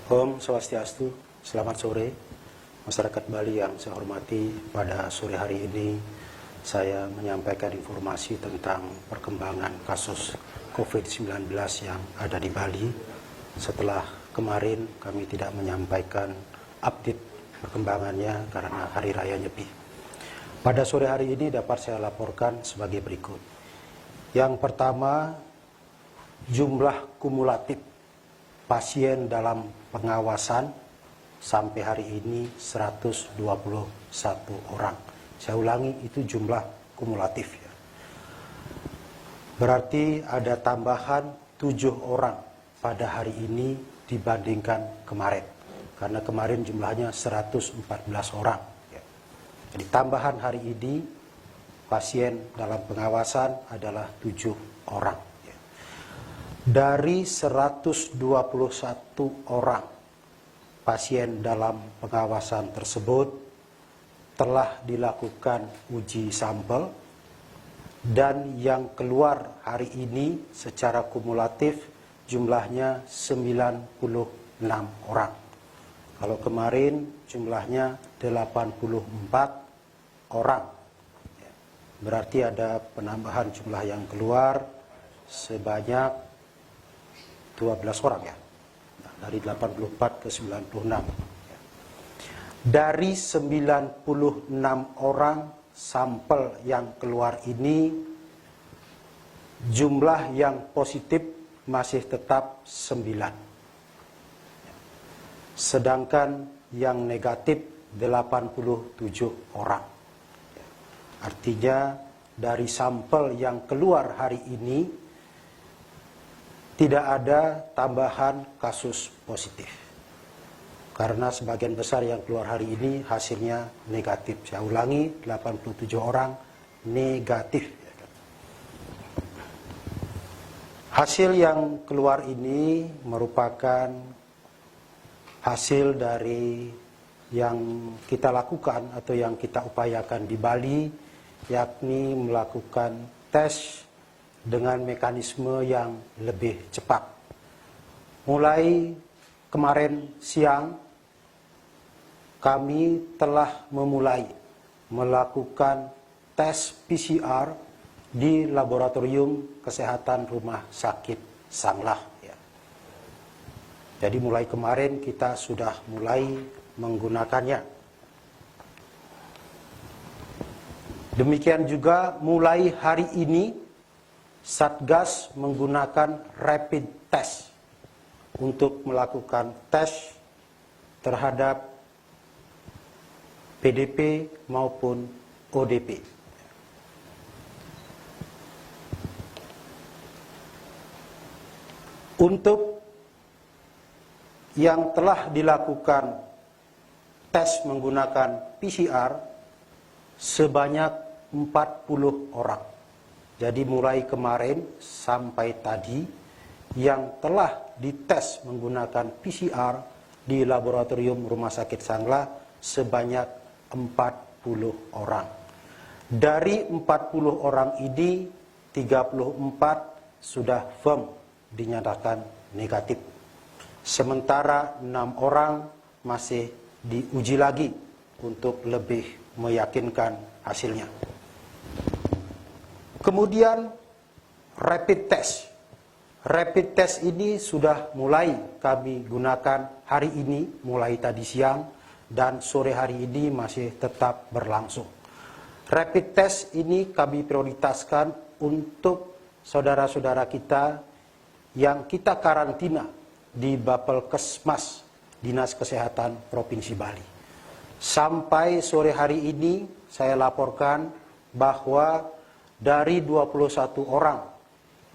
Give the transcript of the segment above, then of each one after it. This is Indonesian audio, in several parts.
Om Swastiastu, selamat sore masyarakat Bali yang saya hormati. Pada sore hari ini saya menyampaikan informasi tentang perkembangan kasus COVID-19 yang ada di Bali. Setelah kemarin kami tidak menyampaikan update perkembangannya karena Hari Raya Nyepi. Pada sore hari ini dapat saya laporkan sebagai berikut. Yang pertama, jumlah kumulatif pasien dalam pengawasan sampai hari ini 121 orang. Saya ulangi, itu jumlah kumulatif ya. Berarti ada tambahan 7 orang pada hari ini dibandingkan kemarin. Karena kemarin jumlahnya 114 orang. Ya. Jadi tambahan hari ini pasien dalam pengawasan adalah 7 orang. Dari 121 orang pasien dalam pengawasan tersebut telah dilakukan uji sampel dan yang keluar hari ini secara kumulatif jumlahnya 96 orang. Kalau kemarin jumlahnya 84 orang. Berarti ada penambahan jumlah yang keluar sebanyak 12 orang ya, dari 84 ke 96. Dari 96 orang sampel yang keluar ini, jumlah yang positif masih tetap 9. Sedangkan yang negatif 87 orang. Artinya dari sampel yang keluar hari ini, tidak ada tambahan kasus positif. Karena sebagian besar yang keluar hari ini hasilnya negatif. Saya ulangi, 87 orang negatif. Hasil yang keluar ini merupakan hasil dari yang kita lakukan atau yang kita upayakan di Bali, yakni melakukan tes dengan mekanisme yang lebih cepat. Mulai kemarin siang, kami telah memulai melakukan tes PCR di Laboratorium Kesehatan Rumah Sakit Sanglah. Ya. Jadi mulai kemarin kita sudah mulai menggunakannya. Demikian juga mulai hari ini, Satgas menggunakan rapid test untuk melakukan tes terhadap PDP maupun ODP. Untuk yang telah dilakukan tes menggunakan PCR sebanyak 40 orang. Jadi mulai kemarin sampai tadi yang telah dites menggunakan PCR di Laboratorium Rumah Sakit Sanglah sebanyak 40 orang. Dari 40 orang ini 34 sudah firm dinyatakan negatif. Sementara 6 orang masih diuji lagi untuk lebih meyakinkan hasilnya. Kemudian rapid test. Rapid test ini sudah mulai kami gunakan hari ini, mulai tadi siang, dan sore hari ini masih tetap berlangsung. Rapid test ini kami prioritaskan untuk saudara-saudara kita yang kita karantina di Bapelkesmas, Dinas Kesehatan Provinsi Bali. Sampai sore hari ini saya laporkan bahwa dari 21 orang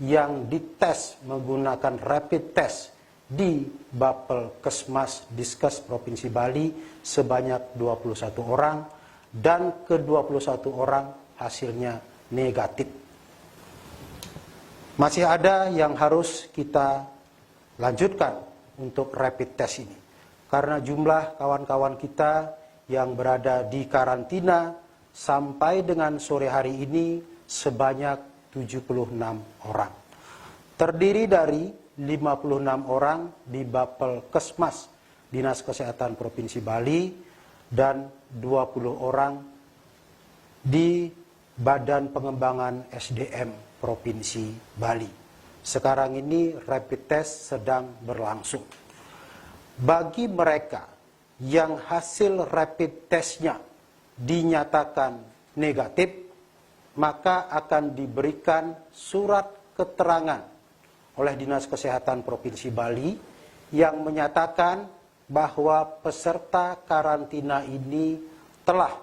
yang dites menggunakan rapid test di Bapelkesmas Diskes Provinsi Bali sebanyak 21 orang dan ke-21 orang hasilnya negatif. Masih ada yang harus kita lanjutkan untuk rapid test ini. Karena jumlah kawan-kawan kita yang berada di karantina sampai dengan sore hari ini sebanyak 76 orang. Terdiri dari 56 orang di Bapelkesmas Dinas Kesehatan Provinsi Bali dan 20 orang di Badan Pengembangan SDM Provinsi Bali. Sekarang ini rapid test sedang berlangsung. Bagi mereka yang hasil rapid testnya dinyatakan negatif, maka akan diberikan surat keterangan oleh Dinas Kesehatan Provinsi Bali yang menyatakan bahwa peserta karantina ini telah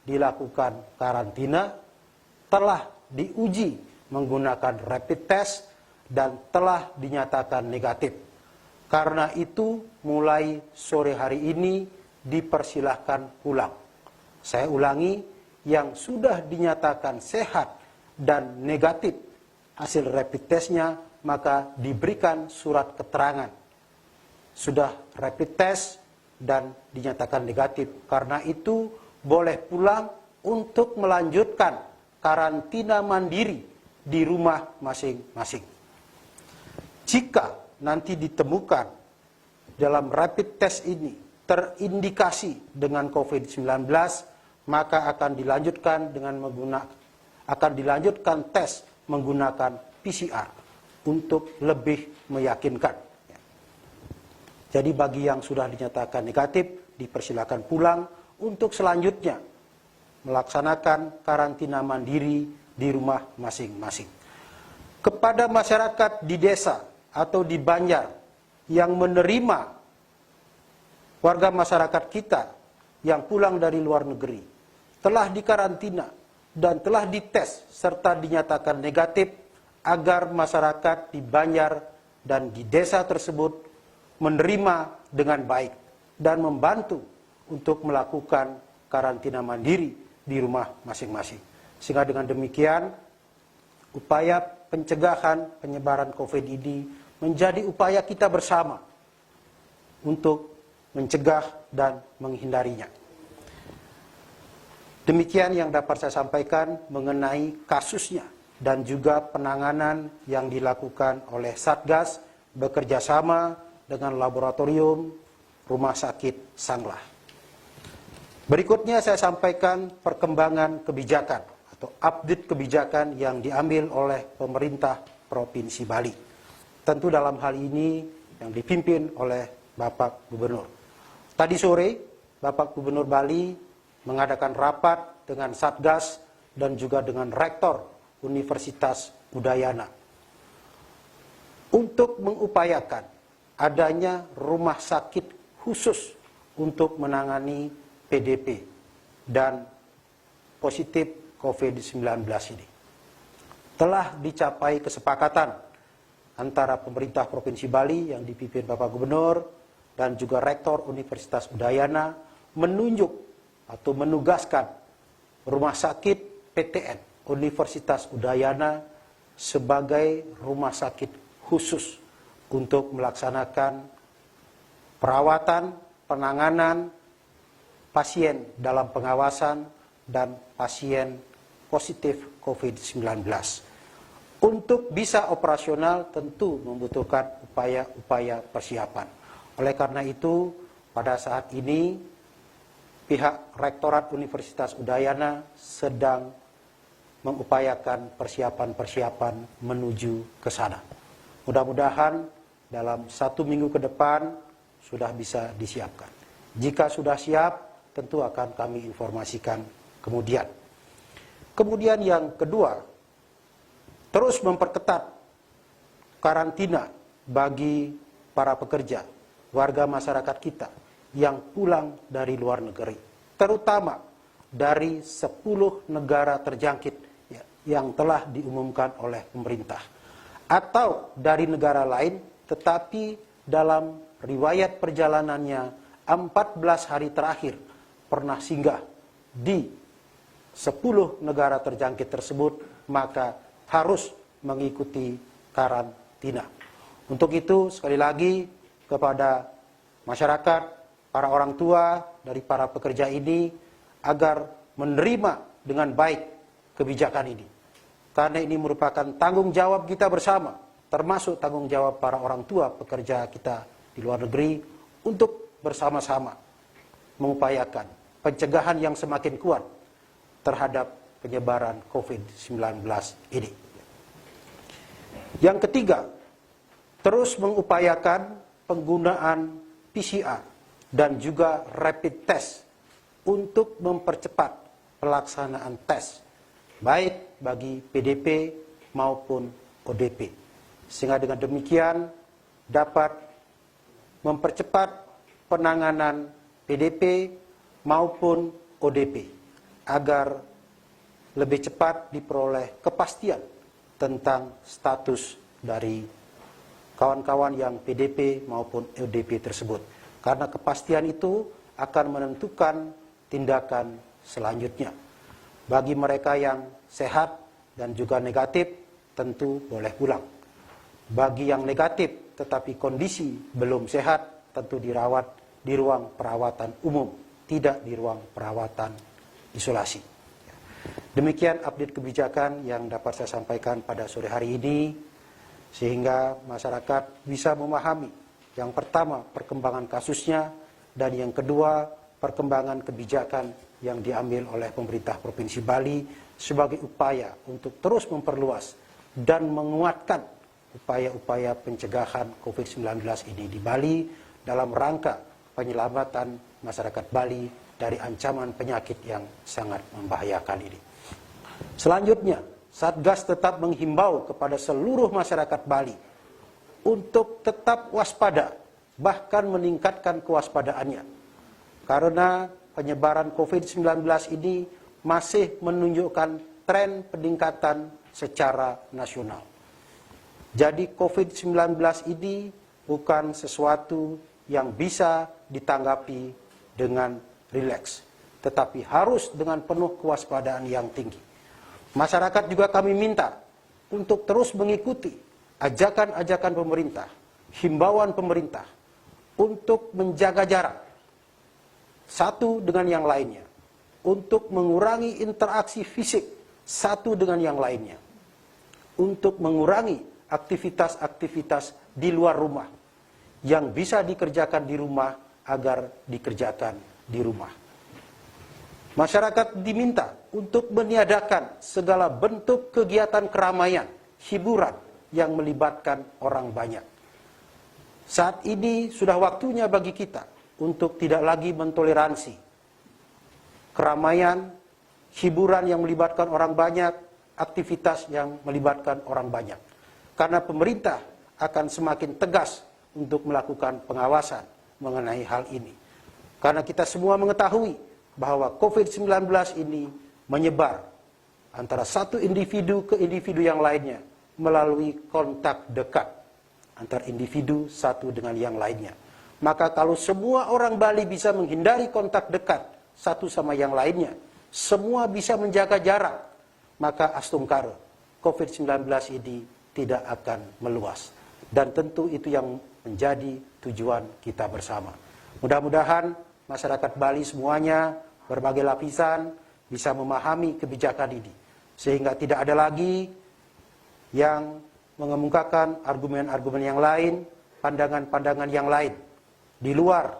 dilakukan karantina, telah diuji menggunakan rapid test, dan telah dinyatakan negatif. Karena itu, mulai sore hari ini dipersilahkan pulang. Saya ulangi, yang sudah dinyatakan sehat dan negatif hasil rapid testnya, maka diberikan surat keterangan. Sudah rapid test dan dinyatakan negatif. Karena itu, boleh pulang untuk melanjutkan karantina mandiri di rumah masing-masing. Jika nanti ditemukan dalam rapid test ini terindikasi dengan COVID-19, maka akan dilanjutkan tes menggunakan PCR untuk lebih meyakinkan. Jadi bagi yang sudah dinyatakan negatif, dipersilakan pulang untuk selanjutnya melaksanakan karantina mandiri di rumah masing-masing. Kepada masyarakat di desa atau di Banjar yang menerima warga masyarakat kita yang pulang dari luar negeri, telah dikarantina dan telah dites serta dinyatakan negatif, agar masyarakat di Banjar dan di desa tersebut menerima dengan baik dan membantu untuk melakukan karantina mandiri di rumah masing-masing. Sehingga dengan demikian, upaya pencegahan penyebaran COVID ini menjadi upaya kita bersama untuk mencegah dan menghindarinya. Demikian yang dapat saya sampaikan mengenai kasusnya dan juga penanganan yang dilakukan oleh Satgas bekerja sama dengan laboratorium Rumah Sakit Sanglah. Berikutnya saya sampaikan perkembangan kebijakan atau update kebijakan yang diambil oleh pemerintah Provinsi Bali. Tentu dalam hal ini yang dipimpin oleh Bapak Gubernur. Tadi sore Bapak Gubernur Bali mengadakan rapat dengan Satgas dan juga dengan Rektor Universitas Udayana untuk mengupayakan adanya rumah sakit khusus untuk menangani PDP dan positif COVID-19 ini. Telah dicapai kesepakatan antara pemerintah Provinsi Bali yang dipimpin Bapak Gubernur dan juga Rektor Universitas Udayana menunjuk atau menugaskan rumah sakit PTN Universitas Udayana sebagai rumah sakit khusus untuk melaksanakan perawatan, penanganan pasien dalam pengawasan dan pasien positif COVID-19. Untuk bisa operasional tentu membutuhkan upaya-upaya persiapan. Oleh karena itu, pada saat ini pihak Rektorat Universitas Udayana sedang mengupayakan persiapan-persiapan menuju ke sana. Mudah-mudahan dalam 1 minggu ke depan sudah bisa disiapkan. Jika sudah siap, tentu akan kami informasikan kemudian. Kemudian yang kedua, terus memperketat karantina bagi para pekerja, warga masyarakat kita yang pulang dari luar negeri, terutama dari 10 negara terjangkit yang telah diumumkan oleh pemerintah, atau dari negara lain tetapi dalam riwayat perjalanannya 14 hari terakhir pernah singgah di 10 negara terjangkit tersebut, maka harus mengikuti karantina. Untuk itu, sekali lagi kepada masyarakat, para orang tua dari para pekerja ini, agar menerima dengan baik kebijakan ini. Karena ini merupakan tanggung jawab kita bersama, termasuk tanggung jawab para orang tua pekerja kita di luar negeri, untuk bersama-sama mengupayakan pencegahan yang semakin kuat terhadap penyebaran COVID-19 ini. Yang ketiga, terus mengupayakan penggunaan PCR dan juga rapid test untuk mempercepat pelaksanaan tes, baik bagi PDP maupun ODP. Sehingga dengan demikian dapat mempercepat penanganan PDP maupun ODP agar lebih cepat diperoleh kepastian tentang status dari kawan-kawan yang PDP maupun ODP tersebut. Karena kepastian itu akan menentukan tindakan selanjutnya. Bagi mereka yang sehat dan juga negatif, tentu boleh pulang. Bagi yang negatif tetapi kondisi belum sehat, tentu dirawat di ruang perawatan umum, tidak di ruang perawatan isolasi. Demikian update kebijakan yang dapat saya sampaikan pada sore hari ini, sehingga masyarakat bisa memahami yang pertama perkembangan kasusnya, dan yang kedua perkembangan kebijakan yang diambil oleh pemerintah Provinsi Bali sebagai upaya untuk terus memperluas dan menguatkan upaya-upaya pencegahan COVID-19 ini di Bali dalam rangka penyelamatan masyarakat Bali dari ancaman penyakit yang sangat membahayakan ini. Selanjutnya, Satgas tetap menghimbau kepada seluruh masyarakat Bali untuk tetap waspada, bahkan meningkatkan kewaspadaannya. Karena penyebaran COVID-19 ini masih menunjukkan tren peningkatan secara nasional. Jadi COVID-19 ini bukan sesuatu yang bisa ditanggapi dengan rileks, tetapi harus dengan penuh kewaspadaan yang tinggi. Masyarakat juga kami minta untuk terus mengikuti ajakan-ajakan pemerintah, himbauan pemerintah untuk menjaga jarak satu dengan yang lainnya, untuk mengurangi interaksi fisik satu dengan yang lainnya, untuk mengurangi aktivitas-aktivitas di luar rumah yang bisa dikerjakan di rumah agar dikerjakan di rumah. Masyarakat diminta untuk meniadakan segala bentuk kegiatan keramaian, hiburan yang melibatkan orang banyak. Saat ini sudah waktunya bagi kita untuk tidak lagi mentoleransi keramaian, hiburan yang melibatkan orang banyak, aktivitas yang melibatkan orang banyak. Karena pemerintah akan semakin tegas untuk melakukan pengawasan mengenai hal ini. Karena kita semua mengetahui bahwa COVID-19 ini menyebar antara satu individu ke individu yang lainnya melalui kontak dekat antar individu satu dengan yang lainnya. Maka kalau semua orang Bali bisa menghindari kontak dekat satu sama yang lainnya, semua bisa menjaga jarak, maka astungkara COVID-19 ini tidak akan meluas. Dan tentu itu yang menjadi tujuan kita bersama. Mudah-mudahan masyarakat Bali semuanya, berbagai lapisan, bisa memahami kebijakan ini. Sehingga tidak ada lagi yang mengemukakan argumen-argumen yang lain, pandangan-pandangan yang lain, di luar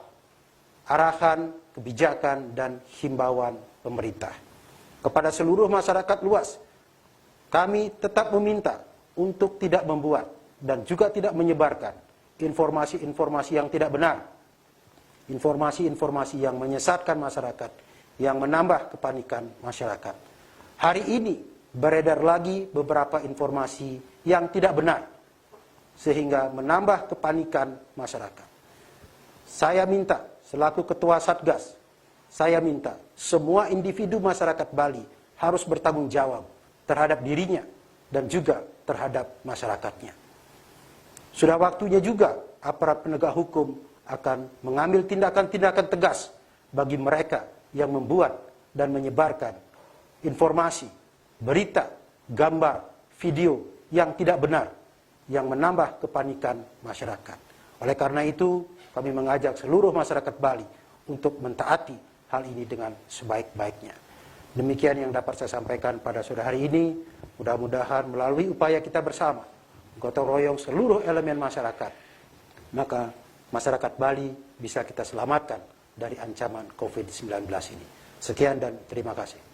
arahan, kebijakan, dan himbauan pemerintah. Kepada seluruh masyarakat luas, kami tetap meminta untuk tidak membuat dan juga tidak menyebarkan informasi-informasi yang tidak benar, informasi-informasi yang menyesatkan masyarakat, yang menambah kepanikan masyarakat. Hari ini beredar lagi beberapa informasi yang tidak benar, sehingga menambah kepanikan masyarakat. Saya minta, selaku Ketua Satgas, saya minta semua individu masyarakat Bali harus bertanggung jawab terhadap dirinya dan juga terhadap masyarakatnya. Sudah waktunya juga aparat penegak hukum akan mengambil tindakan-tindakan tegas bagi mereka yang membuat dan menyebarkan informasi, berita, gambar, video yang tidak benar, yang menambah kepanikan masyarakat. Oleh karena itu, kami mengajak seluruh masyarakat Bali untuk mentaati hal ini dengan sebaik-baiknya. Demikian yang dapat saya sampaikan pada sore hari ini. Mudah-mudahan melalui upaya kita bersama, gotong royong seluruh elemen masyarakat, maka masyarakat Bali bisa kita selamatkan dari ancaman COVID-19 ini. Sekian dan terima kasih.